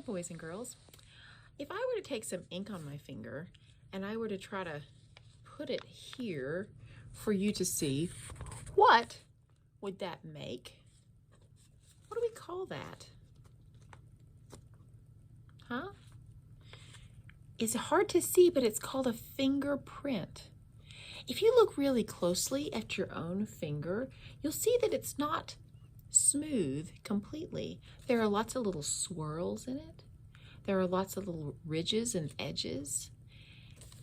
boys and girls. If I were to take some ink on my finger and I were to try to put it here for you to see, what would that make? What do we call that? Huh? It's hard to see, but it's called a fingerprint. If you look really closely at your own finger, you'll see that it's not smooth completely. There are lots of little swirls in it. There are lots of little ridges and edges.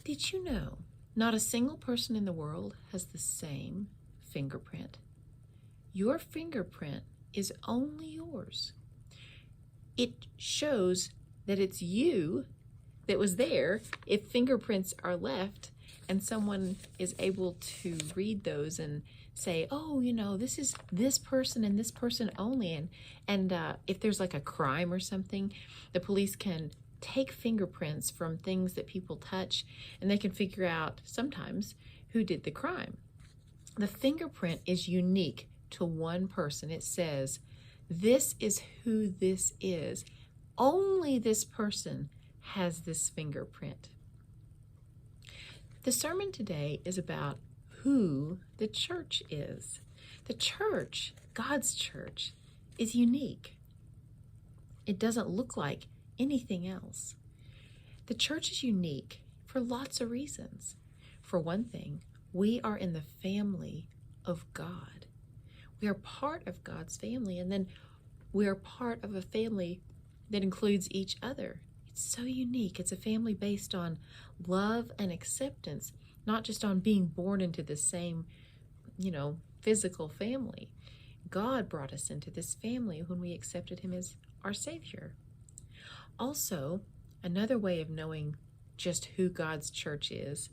Did you know not a single person in the world has the same fingerprint? Your fingerprint is only yours. It shows that it's you that was there if fingerprints are left and someone is able to read those and say, oh, you know, this is this person and this person only. And if there's like a crime or something, the police can take fingerprints from things that people touch and they can figure out sometimes who did the crime. The fingerprint is unique to one person. It says, this is who this is. Only this person has this fingerprint. The sermon today is about who the church is. The church, God's church, is unique. It doesn't look like anything else. The church is unique for lots of reasons. For one thing, we are in the family of God. We are part of God's family, and then we are part of a family that includes each other. It's so unique. It's a family based on love and acceptance, not just on being born into the same, physical family. God brought us into this family when we accepted him as our Savior. Also, another way of knowing just who God's church is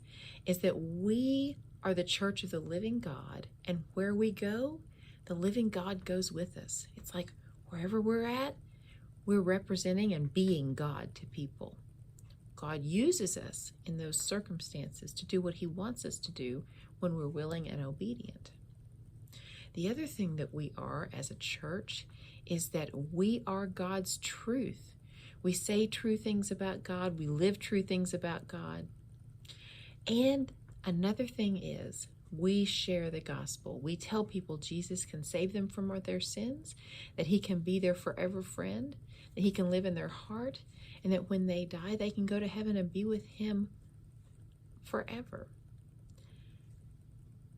that we are the church of the living God, and where we go, the living God goes with us. It's like wherever we're at, we're representing and being God to people. God uses us in those circumstances to do what he wants us to do when we're willing and obedient. The other thing that we are as a church is that we are God's truth. We say true things about God. We live true things about God. And another thing is we share the gospel. We tell people Jesus can save them from their sins, that he can be their forever friend, that he can live in their heart, and that when they die, they can go to heaven and be with him forever.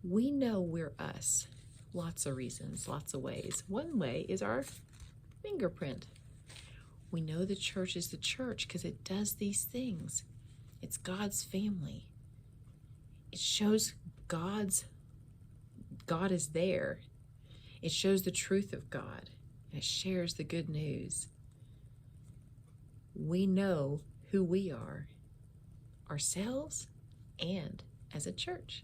We know we're us. Lots of reasons, lots of ways. One way is our fingerprint. We know the church is the church because it does these things. It's God's family. It shows God is there. It shows the truth of God, and it shares the good news. We know who we are, ourselves and as a church.